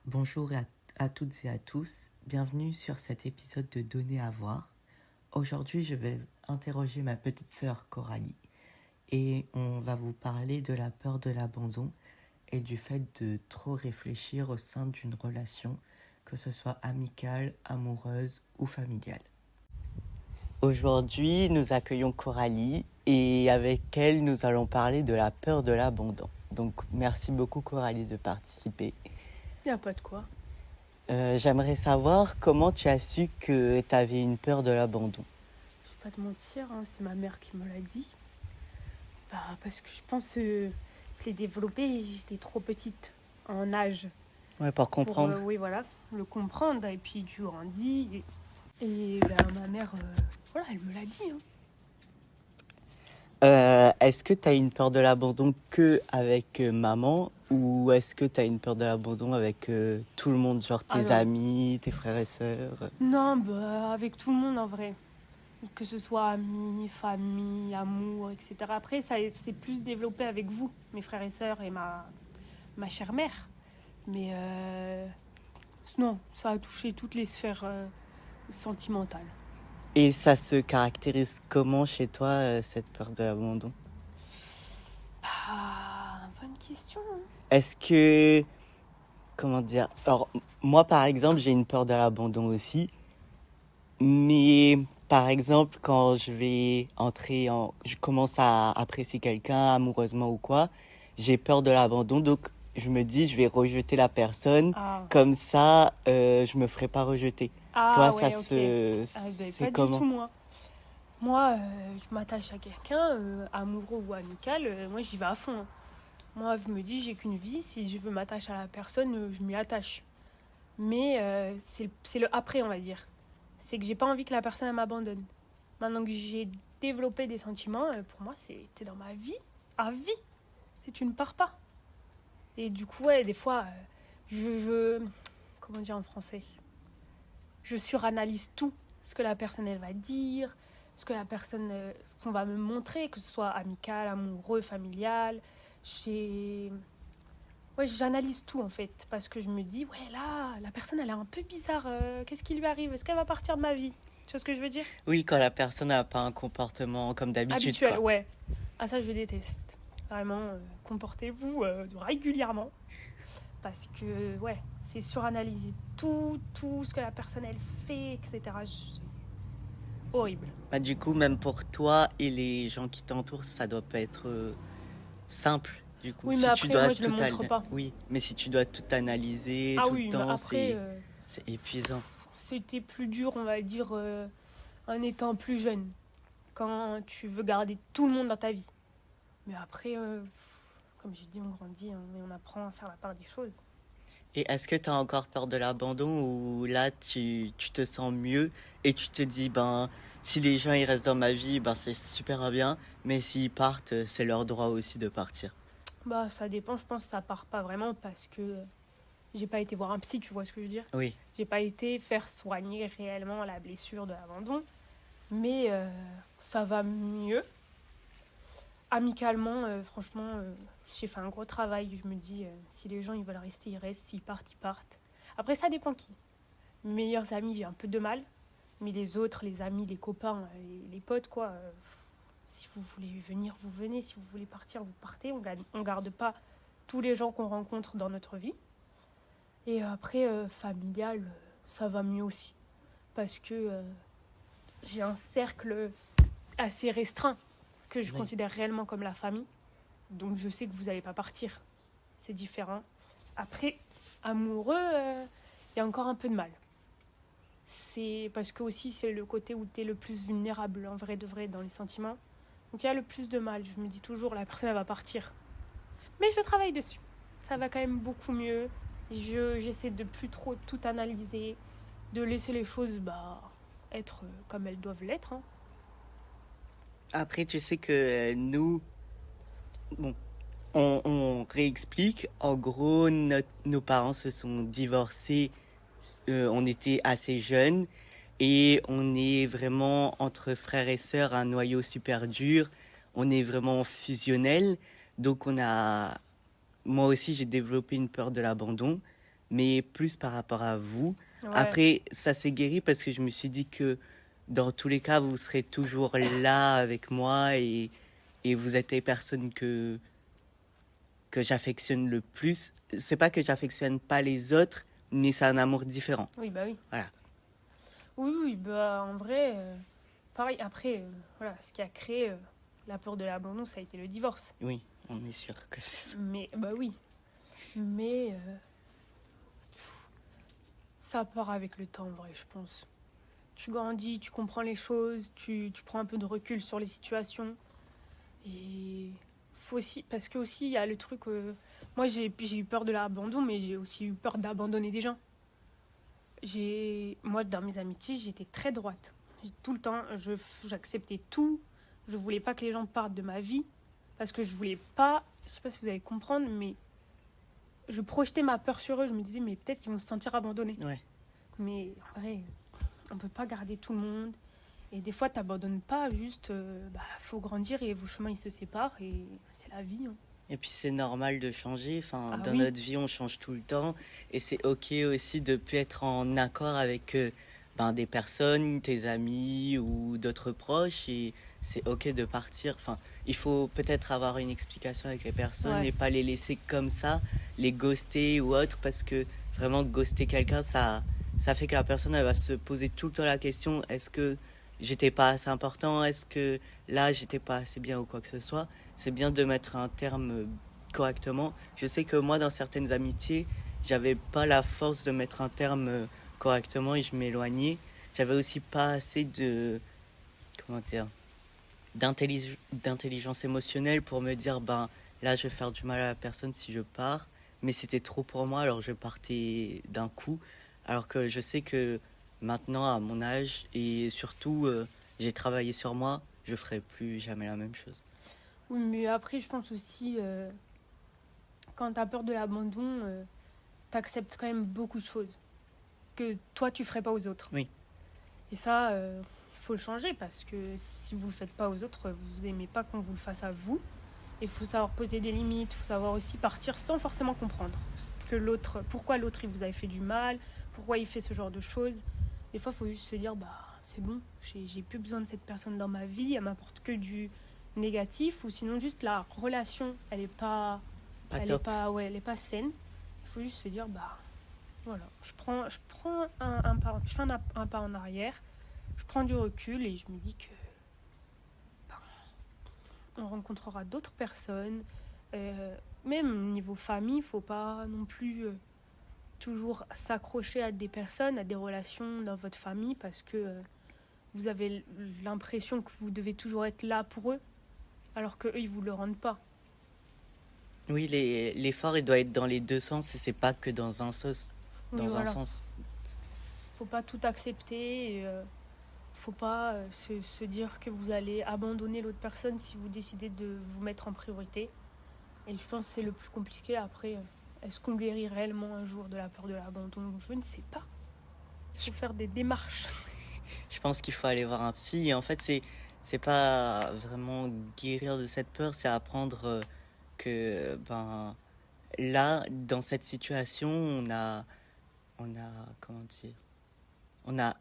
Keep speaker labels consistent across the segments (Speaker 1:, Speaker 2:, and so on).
Speaker 1: Bonjour à toutes et à tous, bienvenue sur cet épisode de Donner à voir. Aujourd'hui, je vais interroger ma petite sœur Coralie et on va vous parler de la peur de l'abandon et du fait de trop réfléchir au sein d'une relation, que ce soit amicale, amoureuse ou familiale. Aujourd'hui, nous accueillons Coralie et avec elle, nous allons parler de la peur de l'abandon. Donc, merci beaucoup Coralie de participer.
Speaker 2: Il n'y a pas de quoi.
Speaker 1: J'aimerais savoir comment tu as su que tu avais une peur de l'abandon.
Speaker 2: Je vais pas te mentir, c'est ma mère qui me l'a dit. Parce que je pense que je l'ai développé, j'étais trop petite en âge.
Speaker 1: Ouais, pour comprendre.
Speaker 2: Oui, voilà, le comprendre. Et puis tu grandis. Et ma mère, elle me l'a dit.
Speaker 1: Est-ce que tu as une peur de l'abandon que avec maman ou est-ce que tu as une peur de l'abandon avec tout le monde, genre tes amis, tes frères et sœurs?
Speaker 2: Non, avec tout le monde en vrai. Que ce soit amis, famille, amour, etc. Après, ça c'est plus développé avec vous, mes frères et sœurs et ma chère mère. Mais non, ça a touché toutes les sphères sentimentales.
Speaker 1: Et ça se caractérise comment chez toi, cette peur de l'abandon?
Speaker 2: Bonne question.
Speaker 1: Est-ce que... Comment dire? Alors, moi, par exemple, j'ai une peur de l'abandon aussi. Mais, par exemple, quand je commence à apprécier quelqu'un amoureusement ou quoi, j'ai peur de l'abandon. Donc, je me dis, je vais rejeter la personne. Comme ça, je me ferai pas rejeter. Toi,
Speaker 2: ouais,
Speaker 1: ça c'est
Speaker 2: pas
Speaker 1: comment?
Speaker 2: du tout, moi. Moi, je m'attache à quelqu'un, amoureux ou amical, moi j'y vais à fond. Moi, je me dis, j'ai qu'une vie, si je veux m'attacher à la personne, je m'y attache. Mais c'est le après, on va dire. C'est que j'ai pas envie que la personne elle m'abandonne. Maintenant que j'ai développé des sentiments, pour moi, t'es dans ma vie, à vie. Tu ne pars pas. Et du coup, ouais, des fois, comment dire en français? Je suranalyse tout. Ce que la personne, elle va dire, ce qu'on va me montrer, que ce soit amical, amoureux, familial. J'analyse tout, en fait. Parce que je me dis, ouais, là, la personne, elle est un peu bizarre. Qu'est-ce qui lui arrive? Est-ce qu'elle va partir de ma vie? Tu vois ce que je veux dire?
Speaker 1: Oui, quand la personne n'a pas un comportement comme d'habitude,
Speaker 2: Habituel,
Speaker 1: quoi.
Speaker 2: ouais. Ah, ça, je déteste. Vraiment, comportez-vous régulièrement. Parce que, ouais, c'est suranalyser tout ce que la personne, elle fait, etc. C'est horrible.
Speaker 1: Bah, du coup, même pour toi et les gens qui t'entourent, ça doit pas être simple. Du coup,
Speaker 2: Oui, mais
Speaker 1: si tu
Speaker 2: après,
Speaker 1: dois
Speaker 2: moi, je le montre pas.
Speaker 1: oui, mais si tu dois tout analyser
Speaker 2: Ah
Speaker 1: tout le
Speaker 2: oui, mais
Speaker 1: temps,
Speaker 2: après,
Speaker 1: c'est épuisant.
Speaker 2: c'était plus dur, on va dire, en étant plus jeune. Quand tu veux garder tout le monde dans ta vie. Mais après, comme j'ai dit, on grandit et on apprend à faire la part des choses.
Speaker 1: Et est-ce que tu as encore peur de l'abandon ou là tu te sens mieux et tu te dis ben si les gens ils restent dans ma vie, ben c'est super bien, mais s'ils partent, c'est leur droit aussi de partir.
Speaker 2: Bah, ça dépend, je pense que ça part pas vraiment parce que j'ai pas été voir un psy, tu vois ce que je veux dire?
Speaker 1: Oui.
Speaker 2: J'ai pas été faire soigner réellement la blessure de l'abandon, mais ça va mieux. Amicalement, franchement, j'ai fait un gros travail. Je me dis, si les gens ils veulent rester, ils restent. S'ils partent, ils partent. Après, ça dépend qui. Mes meilleurs amis, j'ai un peu de mal. Mais les autres, les amis, les copains, les potes, quoi, si vous voulez venir, vous venez. Si vous voulez partir, vous partez. On garde pas tous les gens qu'on rencontre dans notre vie. Et après, familial, ça va mieux aussi. Parce que j'ai un cercle assez restreint que je considère réellement comme la famille. Donc je sais que vous n'allez pas partir. C'est différent. Après, amoureux, y a encore un peu de mal. C'est parce que aussi c'est le côté où tu es le plus vulnérable en vrai de vrai dans les sentiments. Donc il y a le plus de mal. Je me dis toujours la personne elle va partir. Mais je travaille dessus. Ça va quand même beaucoup mieux. J'essaie de plus trop tout analyser, de laisser les choses être comme elles doivent l'être.
Speaker 1: Après, tu sais que nous, bon, on réexplique. En gros, nos parents se sont divorcés. On était assez jeunes et on est vraiment entre frères et sœurs un noyau super dur. On est vraiment fusionnel. Donc moi aussi j'ai développé une peur de l'abandon. mais plus par rapport à vous.
Speaker 2: Ouais,
Speaker 1: Après, ça s'est guéri parce que je me suis dit que dans tous les cas, vous serez toujours là avec moi et vous êtes les personnes que j'affectionne le plus. C'est pas que j'affectionne pas les autres, mais c'est un amour différent.
Speaker 2: oui, bah oui.
Speaker 1: Voilà.
Speaker 2: Oui, oui, bah en vrai, pareil. Après, voilà, ce qui a créé la peur de l'abandon, ça a été le divorce.
Speaker 1: Oui, on est sûr que c'est ça.
Speaker 2: Mais, bah oui. Mais ça part avec le temps, en vrai, je pense. Tu grandis, tu comprends les choses, tu prends un peu de recul sur les situations. Et faut aussi, parce que aussi, il y a le truc. Moi, j'ai eu peur de l'abandon, mais j'ai aussi eu peur d'abandonner des gens. Moi, dans mes amitiés, j'étais très droite. Tout le temps, j'acceptais tout. Je voulais pas que les gens partent de ma vie. Parce que je voulais pas. Je sais pas si vous allez comprendre, mais je projetais ma peur sur eux. Je me disais, mais peut-être qu'ils vont se sentir abandonnés.
Speaker 1: Ouais.
Speaker 2: Mais en vrai, on peut pas garder tout le monde. Et des fois, t'abandonnes pas, juste, faut grandir et vos chemins ils se séparent et c'est la vie. Hein.
Speaker 1: Et puis c'est normal de changer. Enfin,
Speaker 2: Ah
Speaker 1: dans
Speaker 2: oui,
Speaker 1: notre vie, on change tout le temps. Et c'est ok aussi de plus être en accord avec des personnes, tes amis ou d'autres proches. Et c'est ok de partir. Enfin, il faut peut-être avoir une explication avec les personnes
Speaker 2: ouais,
Speaker 1: et pas les laisser comme ça, les ghoster ou autre, parce que vraiment ghoster quelqu'un, ça fait que la personne elle va se poser tout le temps la question, est-ce que j'étais pas assez important, est-ce que là j'étais pas assez bien ou quoi que ce soit. C'est bien de mettre un terme correctement. Je sais que moi, dans certaines amitiés, j'avais pas la force de mettre un terme correctement et je m'éloignais. J'avais aussi pas assez de, comment dire, d'intelligence émotionnelle pour me dire, ben là, je vais faire du mal à la personne si je pars. Mais c'était trop pour moi, alors je partais d'un coup. Alors que je sais que maintenant, à mon âge, et surtout, j'ai travaillé sur moi, je ferai plus jamais la même chose.
Speaker 2: oui, mais après, je pense aussi, quand t'as peur de l'abandon, t'acceptes quand même beaucoup de choses que toi tu ferais pas aux autres.
Speaker 1: Oui.
Speaker 2: Et ça, il faut le changer parce que si vous le faites pas aux autres, vous aimez pas qu'on vous le fasse à vous. Il faut savoir poser des limites, il faut savoir aussi partir sans forcément comprendre que l'autre, pourquoi l'autre il vous avait fait du mal, pourquoi il fait ce genre de choses. Des fois, il faut juste se dire, bah c'est bon, j'ai plus besoin de cette personne dans ma vie, elle m'apporte que du négatif, ou sinon juste la relation,
Speaker 1: Pas top.
Speaker 2: elle est pas saine. Il faut juste se dire, bah voilà, je prends un pas, je fais un pas en arrière, je prends du recul et je me dis que bah, on rencontrera d'autres personnes. Même niveau famille, il faut pas non plus toujours s'accrocher à des personnes, à des relations dans votre famille parce que vous avez l'impression que vous devez toujours être là pour eux alors qu'eux ils vous le rendent pas.
Speaker 1: Oui, l'effort, il doit être dans les deux sens et c'est pas que
Speaker 2: Oui,
Speaker 1: dans un
Speaker 2: voilà.
Speaker 1: sens.
Speaker 2: Faut pas tout accepter. Faut pas se dire que vous allez abandonner l'autre personne si vous décidez de vous mettre en priorité. Et je pense que c'est le plus compliqué. Après, est-ce qu'on guérit réellement un jour de la peur de l'abandon? Je ne sais pas. Il
Speaker 1: Je,
Speaker 2: faut faire des démarches.
Speaker 1: je pense qu'il faut aller voir un psy. Et en fait, c'est pas vraiment guérir de cette peur, c'est apprendre que, là, dans cette situation, comment dire, on a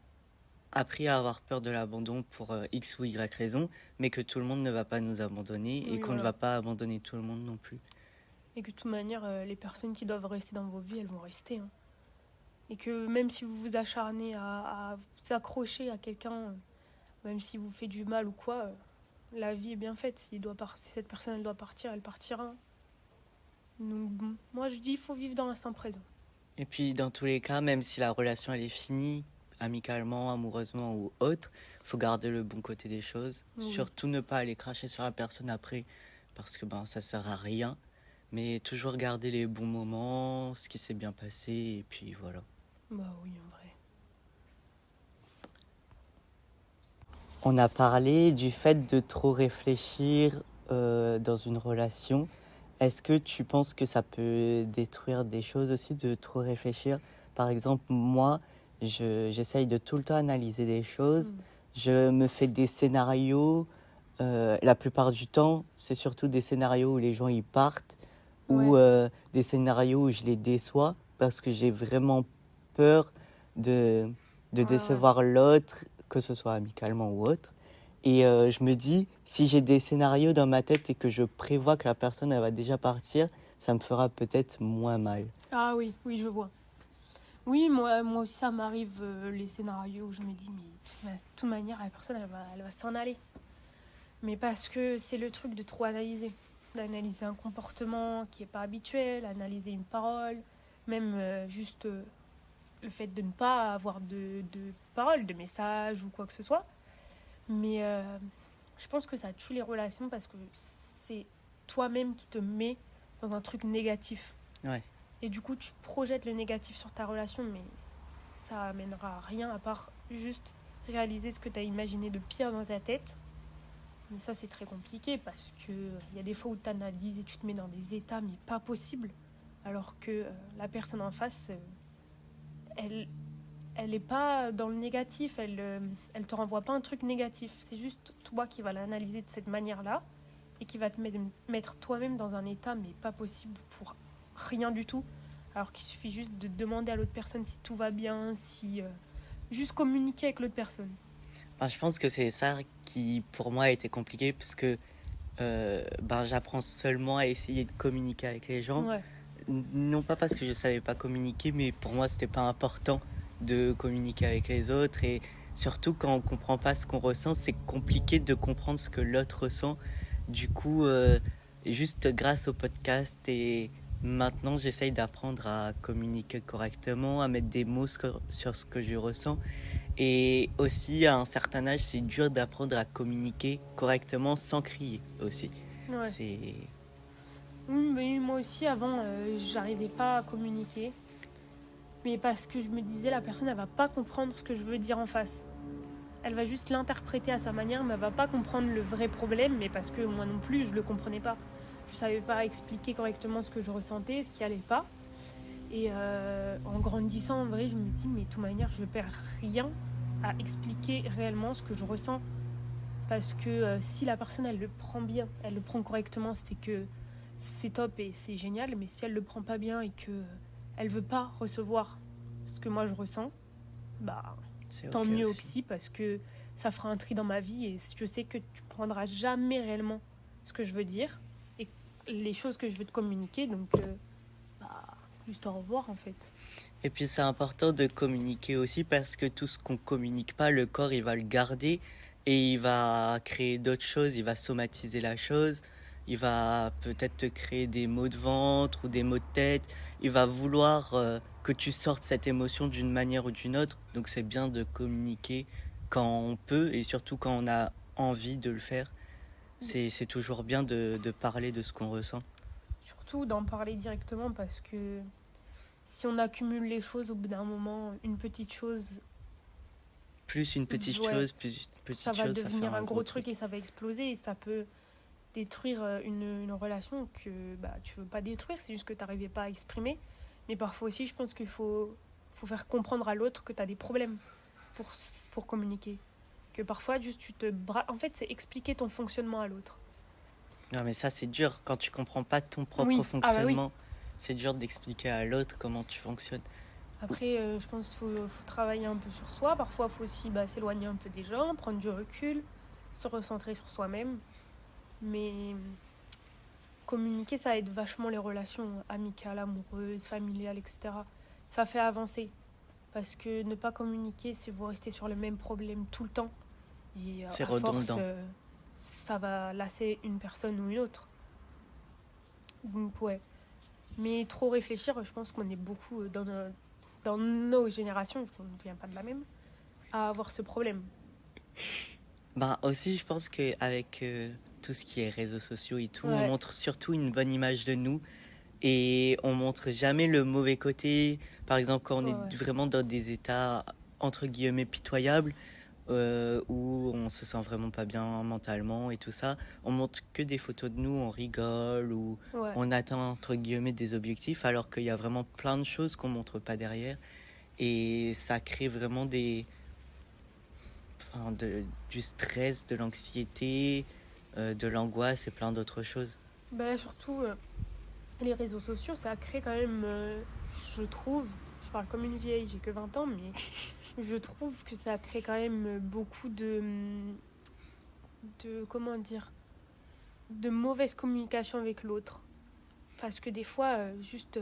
Speaker 1: appris à avoir peur de l'abandon pour X ou Y raison, mais que tout le monde ne va pas nous abandonner et
Speaker 2: Oui,
Speaker 1: qu'on ne
Speaker 2: voilà.
Speaker 1: va pas abandonner tout le monde non plus.
Speaker 2: Et que de toute manière, les personnes qui doivent rester dans vos vies, elles vont rester. Hein. Et que même si vous vous acharnez à vous accrocher à quelqu'un, même si vous fait du mal ou quoi, la vie est bien faite. Si cette personne elle doit partir, elle partira. Donc, bon, moi je dis il faut vivre dans l'instant présent.
Speaker 1: Et puis, dans tous les cas, même si la relation elle est finie, amicalement, amoureusement ou autre, faut garder le bon côté des choses.
Speaker 2: Oui,
Speaker 1: Surtout ne pas aller cracher sur la personne après, parce que ça sert à rien. Mais toujours garder les bons moments, ce qui s'est bien passé, et puis voilà.
Speaker 2: bah oui, en vrai.
Speaker 1: On a parlé du fait de trop réfléchir dans une relation. Est-ce que tu penses que ça peut détruire des choses aussi de trop réfléchir? Par exemple, moi, j'essaye de tout le temps analyser des choses.
Speaker 2: Mm.
Speaker 1: Je me fais des scénarios. La plupart du temps, c'est surtout des scénarios où les gens y partent
Speaker 2: Ouais,
Speaker 1: ou des scénarios où je les déçois. parce que j'ai vraiment peur de, de
Speaker 2: Ouais,
Speaker 1: décevoir l'autre, que ce soit amicalement ou autre. Et je me dis, si j'ai des scénarios dans ma tête et que je prévois que la personne elle va déjà partir, ça me fera peut-être moins mal.
Speaker 2: Ah oui, oui, je vois. Oui, moi aussi, ça m'arrive les scénarios où je me dis, mais de toute manière, la personne, elle va s'en aller. Mais parce que c'est le truc de trop analyser. D'analyser un comportement qui n'est pas habituel, analyser une parole, même juste le fait de ne pas avoir de parole, de message ou quoi que ce soit. Mais je pense que ça tue les relations parce que c'est toi-même qui te mets dans un truc négatif.
Speaker 1: Ouais.
Speaker 2: Et du coup, tu projettes le négatif sur ta relation, mais ça amènera à rien à part juste réaliser ce que tu as imaginé de pire dans ta tête. Mais ça, c'est très compliqué parce que y a des fois où tu analyses et tu te mets dans des états, mais pas possible. Alors que la personne en face, elle, elle est pas dans le négatif, elle te renvoie pas un truc négatif. C'est juste toi qui vas l'analyser de cette manière-là et qui va te mettre toi-même dans un état, mais pas possible pour rien du tout. Alors qu'il suffit juste de demander à l'autre personne si tout va bien, si juste communiquer avec l'autre personne.
Speaker 1: Ben, je pense que c'est ça qui, pour moi, a été compliqué parce que j'apprends seulement à essayer de communiquer avec les gens.
Speaker 2: Ouais.
Speaker 1: Non pas parce que je savais pas communiquer, mais pour moi, c'était pas important de communiquer avec les autres. Et surtout, quand on comprend pas ce qu'on ressent, c'est compliqué de comprendre ce que l'autre ressent. Du coup, juste grâce au podcast et maintenant, j'essaye d'apprendre à communiquer correctement, à mettre des mots sur ce que je ressens. Et aussi, à un certain âge, c'est dur d'apprendre à communiquer correctement sans crier aussi.
Speaker 2: Ouais.
Speaker 1: C'est...
Speaker 2: Oui, mais moi aussi, avant, j'arrivais pas à communiquer. Mais parce que je me disais, la personne, elle va pas comprendre ce que je veux dire en face. Elle va juste l'interpréter à sa manière, mais elle va pas comprendre le vrai problème, mais parce que moi non plus, je le comprenais pas. Je savais pas expliquer correctement ce que je ressentais, ce qui allait pas. Et en grandissant, en vrai, je me dis, mais de toute manière, je perds rien à expliquer réellement ce que je ressens. Parce que si la personne, elle le prend bien, elle le prend correctement, c'est que c'est top et c'est génial. Mais si elle le prend pas bien et que elle veut pas recevoir ce que moi je ressens, bah
Speaker 1: C'est
Speaker 2: tant
Speaker 1: ok
Speaker 2: mieux
Speaker 1: aussi.
Speaker 2: aussi parce que ça fera un tri dans ma vie et je sais que tu prendras jamais réellement ce que je veux dire et les choses que je veux te communiquer. Donc, bah, juste au revoir en fait.
Speaker 1: Et puis c'est important de communiquer aussi parce que tout ce qu'on communique pas, le corps il va le garder et il va créer d'autres choses, il va somatiser la chose, il va peut-être te créer des maux de ventre ou des maux de tête, il va vouloir que tu sortes cette émotion d'une manière ou d'une autre. Donc c'est bien de communiquer quand on peut et surtout quand on a envie de le faire. C'est toujours bien de parler de ce qu'on ressent.
Speaker 2: Surtout d'en parler directement parce que si on accumule les choses au bout d'un moment, une petite chose,
Speaker 1: Plus une petite
Speaker 2: ouais,
Speaker 1: chose, plus une
Speaker 2: ça
Speaker 1: petite
Speaker 2: va
Speaker 1: chose, ça fait
Speaker 2: devenir
Speaker 1: un
Speaker 2: un
Speaker 1: gros
Speaker 2: gros truc
Speaker 1: truc.
Speaker 2: et ça va exploser et ça peut détruire une relation que bah, tu veux pas détruire, c'est juste que tu n'arrivais pas à exprimer. Mais parfois aussi, je pense faut faire comprendre à l'autre que tu as des problèmes pour, pour communiquer. Que parfois, juste tu te En fait, c'est expliquer ton fonctionnement à l'autre.
Speaker 1: Non, mais ça, c'est dur. Quand tu comprends pas ton propre
Speaker 2: Oui, ah bah oui.
Speaker 1: fonctionnement, c'est dur d'expliquer à l'autre comment tu fonctionnes.
Speaker 2: Après, je pense faut travailler un peu sur soi. Parfois, il faut aussi s'éloigner un peu des gens, prendre du recul, se recentrer sur soi-même. Mais communiquer, ça aide vachement les relations amicales, amoureuses, familiales, etc. Ça fait avancer. Parce que ne pas communiquer, c'est vous rester sur le même problème tout le temps. Et
Speaker 1: C'est
Speaker 2: à force,
Speaker 1: redondant.
Speaker 2: ça va lasser une personne ou une autre. Donc ouais. Mais trop réfléchir, je pense qu'on est beaucoup dans nos générations, on ne vient pas de la même, à avoir ce problème.
Speaker 1: Ben aussi, je pense qu'avec tout ce qui est réseaux sociaux et tout, on
Speaker 2: Ouais,
Speaker 1: montre surtout une bonne image de nous et on montre jamais le mauvais côté. Par exemple, quand on
Speaker 2: ouais,
Speaker 1: est
Speaker 2: ouais.
Speaker 1: vraiment dans des états entre guillemets pitoyables, où on se sent vraiment pas bien mentalement et tout ça, on montre que des photos de nous, on rigole ou
Speaker 2: Ouais.
Speaker 1: on atteint entre guillemets des objectifs, alors qu'il y a vraiment plein de choses qu'on montre pas derrière et ça crée vraiment du stress, de l'anxiété, de l'angoisse et plein d'autres choses.
Speaker 2: Surtout, les réseaux sociaux, ça crée quand même, je trouve, je parle comme une vieille, j'ai que 20 ans, mais je trouve que ça crée quand même beaucoup de comment dire, de mauvaise communication avec l'autre. Parce que des fois, juste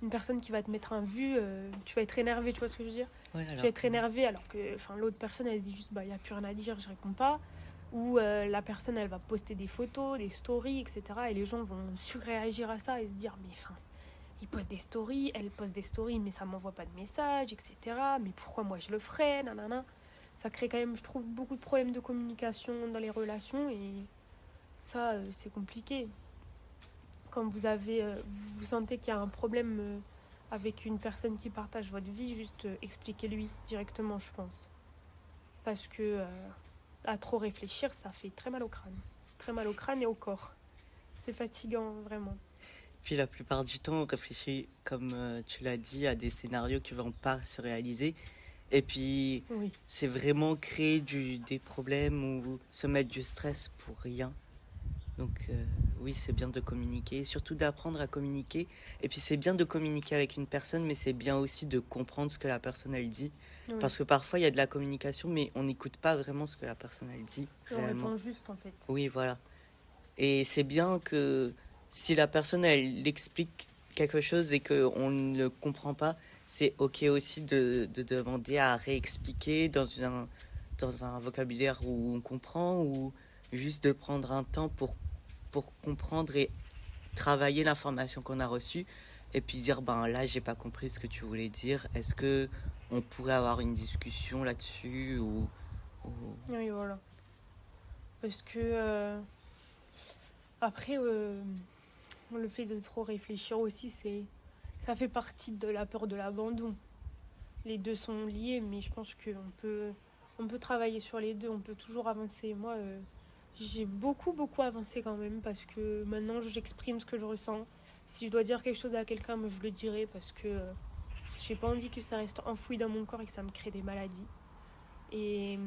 Speaker 2: une personne qui va te mettre un vu, tu vas être énervé, tu vois ce que je veux dire?
Speaker 1: Ouais,
Speaker 2: Tu
Speaker 1: alors
Speaker 2: vas être énervé alors que l'autre personne, elle se dit juste, bah, il n'y a plus rien à dire, je réponds pas. Ou la personne, elle va poster des photos, des stories, etc. Et les gens vont surréagir à ça et se dire, mais il poste des stories, elle poste des stories, mais ça m'envoie pas de messages, etc. Mais pourquoi moi je le ferais, nanana. Ça crée quand même, je trouve, beaucoup de problèmes de communication dans les relations et ça, c'est compliqué. Quand vous sentez qu'il y a un problème avec une personne qui partage votre vie, juste expliquez-lui directement, je pense. Parce que à trop réfléchir, ça fait très mal au crâne. Très mal au crâne et au corps. C'est fatigant, vraiment.
Speaker 1: puis la plupart du temps, on réfléchit, comme tu l'as dit, à des scénarios qui vont pas se réaliser. Et puis,
Speaker 2: Oui,
Speaker 1: c'est vraiment créer des problèmes ou se mettre du stress pour rien. Donc, oui, c'est bien de communiquer, surtout d'apprendre à communiquer. Et puis, c'est bien de communiquer avec une personne, mais c'est bien aussi de comprendre ce que la personne, elle dit.
Speaker 2: oui.
Speaker 1: Parce que parfois, il y a de la communication, mais on n'écoute pas vraiment ce que la personne, elle dit
Speaker 2: Et on
Speaker 1: réellement.
Speaker 2: répond juste, en fait.
Speaker 1: Oui, voilà. Et c'est bien que si la personne, elle explique quelque chose et qu'on ne le comprend pas, c'est OK aussi de demander à réexpliquer dans un vocabulaire où on comprend ou juste de prendre un temps pour comprendre et travailler l'information qu'on a reçue et puis dire, ben là, j'ai pas compris ce que tu voulais dire. Est-ce que on pourrait avoir une discussion là-dessus ou...
Speaker 2: Oui, voilà. Parce que après, le fait de trop réfléchir aussi, ça fait partie de la peur de l'abandon. Les deux sont liés, mais je pense on peut travailler sur les deux, on peut toujours avancer. Moi, j'ai beaucoup avancé quand même parce que maintenant j'exprime ce que je ressens. Si je dois dire quelque chose à quelqu'un, moi, je le dirai parce que j'ai pas envie que ça reste enfoui dans mon corps et que ça me crée des maladies. Et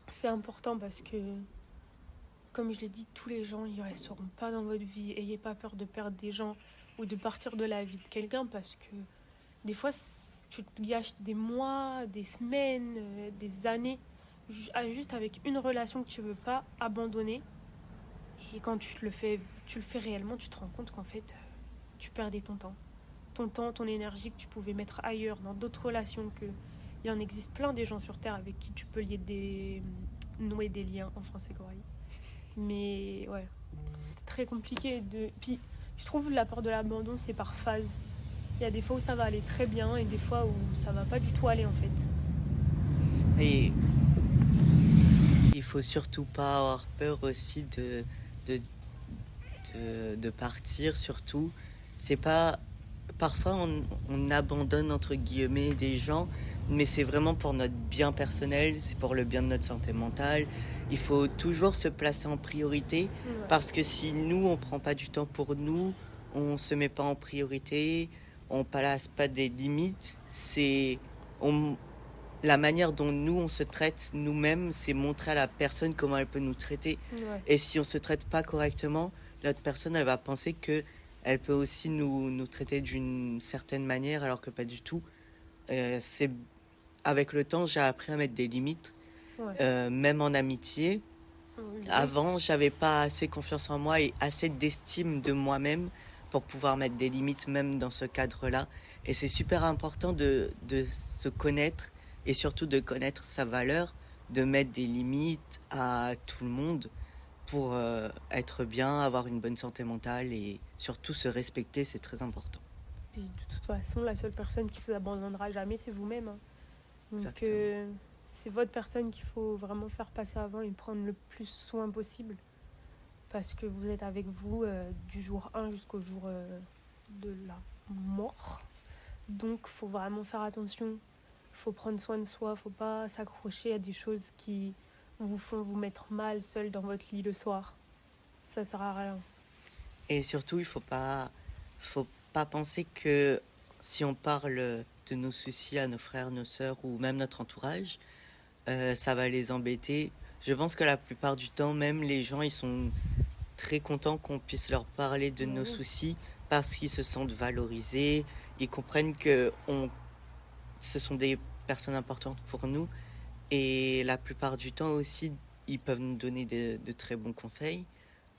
Speaker 2: c'est important parce que, comme je l'ai dit, tous les gens, ils resteront pas dans votre vie. Ayez pas peur de perdre des gens ou de partir de la vie de quelqu'un parce que des fois, tu te gâches des mois, des semaines, des années, juste avec une relation que tu veux pas abandonner. Et quand tu le fais réellement, tu te rends compte qu'en fait, tu perdais ton temps. Ton temps, ton énergie que tu pouvais mettre ailleurs, dans d'autres relations. Il en existe plein des gens sur Terre avec qui tu peux nouer des liens en français correct. Mais ouais, c'est très compliqué. Puis, je trouve la peur de l'abandon, c'est par phase. Il y a des fois où ça va aller très bien et des fois où ça va pas du tout aller en fait.
Speaker 1: Et il faut surtout pas avoir peur aussi de, de partir, surtout. C'est pas. Parfois, on abandonne, entre guillemets, des gens, mais c'est vraiment pour notre bien personnel, c'est pour le bien de notre santé mentale. Il faut toujours se placer en priorité,
Speaker 2: Ouais.
Speaker 1: parce que si nous, on prend pas du temps pour nous, on se met pas en priorité, on place pas des limites, on, la manière dont nous on se traite nous-mêmes, c'est montrer à la personne comment elle peut nous traiter.
Speaker 2: Ouais.
Speaker 1: Et si on se traite pas correctement, l'autre personne elle va penser que elle peut aussi nous traiter d'une certaine manière alors que pas du tout. C'est avec le temps j'ai appris à mettre des limites,
Speaker 2: Ouais.
Speaker 1: même en amitié.
Speaker 2: Oui.
Speaker 1: Avant j'avais pas assez confiance en moi et assez d'estime de moi-même pour pouvoir mettre des limites même dans ce cadre-là. Et c'est super important de se connaître et surtout de connaître sa valeur, de mettre des limites à tout le monde pour être bien, avoir une bonne santé mentale et surtout se respecter, c'est très important.
Speaker 2: Puis, de toute façon, la seule personne qui vous abandonnera jamais, c'est vous-même. Hein. Donc,
Speaker 1: Exactement.
Speaker 2: c'est votre personne qu'il faut vraiment faire passer avant et prendre le plus soin possible. Parce que vous êtes avec vous du jour 1 jusqu'au jour de la mort. Donc, faut vraiment faire attention. Faut prendre soin de soi. Faut pas s'accrocher à des choses qui vous font vous mettre mal seul dans votre lit le soir. Ça sert à rien.
Speaker 1: Et surtout, faut pas penser que si on parle de nos soucis à nos frères, nos sœurs ou même notre entourage, ça va les embêter. Je pense que la plupart du temps, même les gens, ils sont très contents qu'on puisse leur parler de nos
Speaker 2: Oui.
Speaker 1: soucis parce qu'ils se sentent valorisés, ils comprennent ce sont des personnes importantes pour nous et la plupart du temps aussi, ils peuvent nous donner de très bons conseils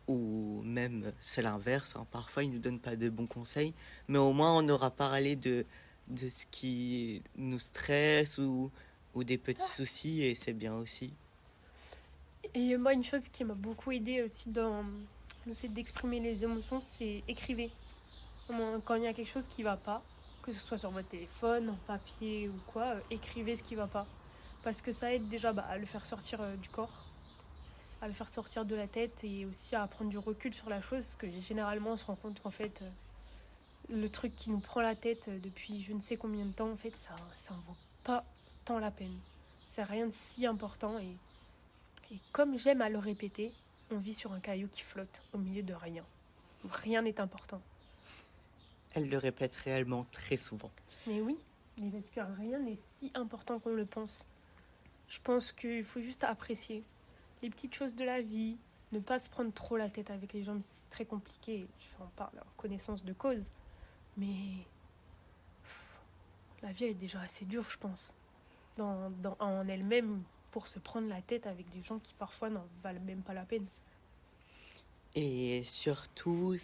Speaker 1: ou même c'est l'inverse, hein. Parfois ils nous donnent pas de bons conseils, mais au moins on aura parlé de ce qui nous stresse ou des petits soucis et c'est bien aussi.
Speaker 2: Et moi, une chose qui m'a beaucoup aidée aussi dans le fait d'exprimer les émotions, c'est écrivez. Quand il y a quelque chose qui va pas, que ce soit sur votre téléphone, en papier ou quoi, écrivez ce qui va pas. Parce que ça aide déjà à le faire sortir du corps, à le faire sortir de la tête et aussi à prendre du recul sur la chose. Parce que généralement, on se rend compte qu'en fait, le truc qui nous prend la tête depuis je ne sais combien de temps, en fait, ça en vaut pas tant la peine. C'est rien de si important et comme j'aime à le répéter, on vit sur un caillou qui flotte au milieu de rien. Rien n'est important.
Speaker 1: Elle le répète réellement très souvent.
Speaker 2: Mais oui, parce que rien n'est si important qu'on le pense. Je pense qu'il faut juste apprécier les petites choses de la vie, ne pas se prendre trop la tête avec les gens, c'est très compliqué, j'en parle en connaissance de cause. Mais la vie elle est déjà assez dure, je pense, en elle-même, pour se prendre la tête avec des gens qui parfois n'en valent même pas la peine.
Speaker 1: Et surtout,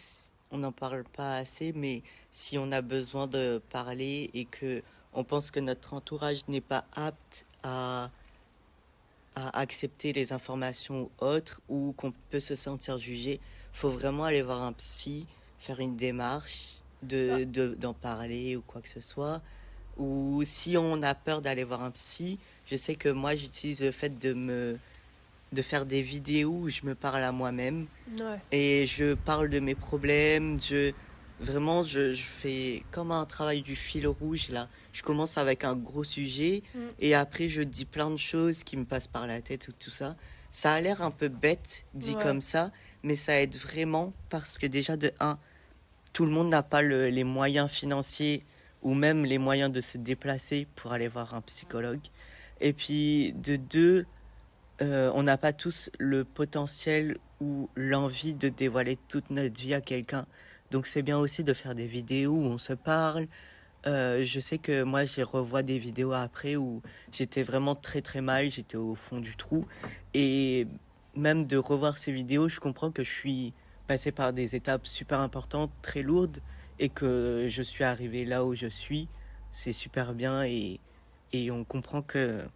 Speaker 1: on n'en parle pas assez, mais si on a besoin de parler et que on pense que notre entourage n'est pas apte à accepter les informations autres ou qu'on peut se sentir jugé, faut vraiment aller voir un psy, faire une démarche d'en parler ou quoi que ce soit. Ou si on a peur d'aller voir un psy, je sais que moi j'utilise le fait de faire des vidéos où je me parle à moi-même
Speaker 2: Ouais.
Speaker 1: et je parle de mes problèmes. Je fais comme un travail du fil rouge là. Je commence avec un gros sujet et après je dis plein de choses qui me passent par la tête ou tout ça. Ça a l'air un peu bête dit
Speaker 2: Ouais.
Speaker 1: comme ça, mais ça aide vraiment parce que déjà de un, tout le monde n'a pas les moyens financiers ou même les moyens de se déplacer pour aller voir un psychologue. Et puis de deux, on n'a pas tous le potentiel ou l'envie de dévoiler toute notre vie à quelqu'un. Donc c'est bien aussi de faire des vidéos où on se parle. Je sais que moi j'ai revois des vidéos après où j'étais vraiment très très mal, j'étais au fond du trou. Et même de revoir ces vidéos, je comprends que je suis passé par des étapes super importantes, très lourdes, et que je suis arrivé là où je suis. C'est super bien et on comprend que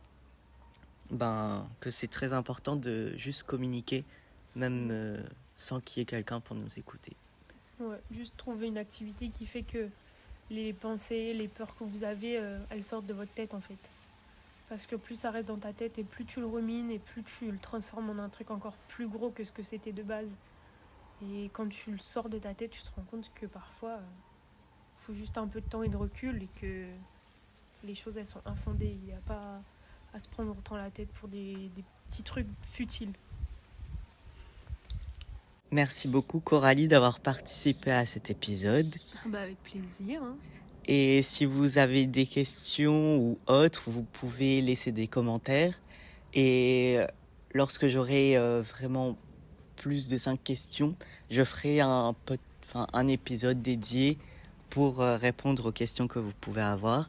Speaker 1: c'est très important de juste communiquer, même sans qu'il y ait quelqu'un pour nous écouter.
Speaker 2: Ouais, juste trouver une activité qui fait que les pensées, les peurs que vous avez, elles sortent de votre tête en fait. Parce que plus ça reste dans ta tête et plus tu le rumines et plus tu le transformes en un truc encore plus gros que ce que c'était de base. Et quand tu le sors de ta tête, tu te rends compte que parfois, il faut juste un peu de temps et de recul et que les choses elles sont infondées. Il n'y a pas à se prendre autant la tête pour des petits trucs futiles.
Speaker 1: Merci beaucoup Coralie d'avoir participé à cet épisode.
Speaker 2: Avec plaisir. Hein.
Speaker 1: Et si vous avez des questions ou autres, vous pouvez laisser des commentaires. Et lorsque j'aurai vraiment plus de 5 questions, je ferai un épisode dédié pour répondre aux questions que vous pouvez avoir.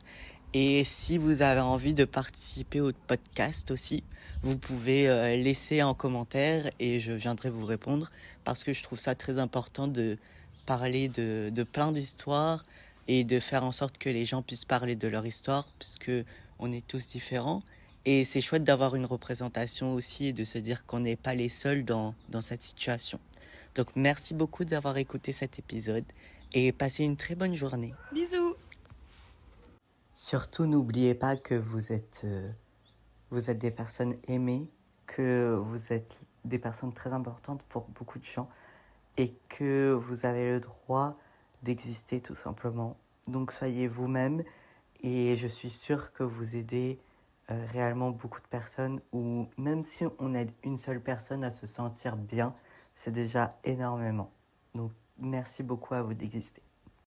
Speaker 1: Et si vous avez envie de participer au podcast aussi, vous pouvez laisser un commentaire et je viendrai vous répondre parce que je trouve ça très important de parler de plein d'histoires et de faire en sorte que les gens puissent parler de leur histoire puisque on est tous différents. Et c'est chouette d'avoir une représentation aussi et de se dire qu'on n'est pas les seuls dans cette situation. Donc merci beaucoup d'avoir écouté cet épisode et passez une très bonne journée.
Speaker 2: Bisous.
Speaker 1: Surtout n'oubliez pas que vous êtes des personnes aimées, que vous êtes des personnes très importantes pour beaucoup de gens et que vous avez le droit d'exister tout simplement. Donc soyez vous-même et je suis sûre que vous aidez réellement beaucoup de personnes ou même si on aide une seule personne à se sentir bien, c'est déjà énormément. Donc merci beaucoup à vous d'exister.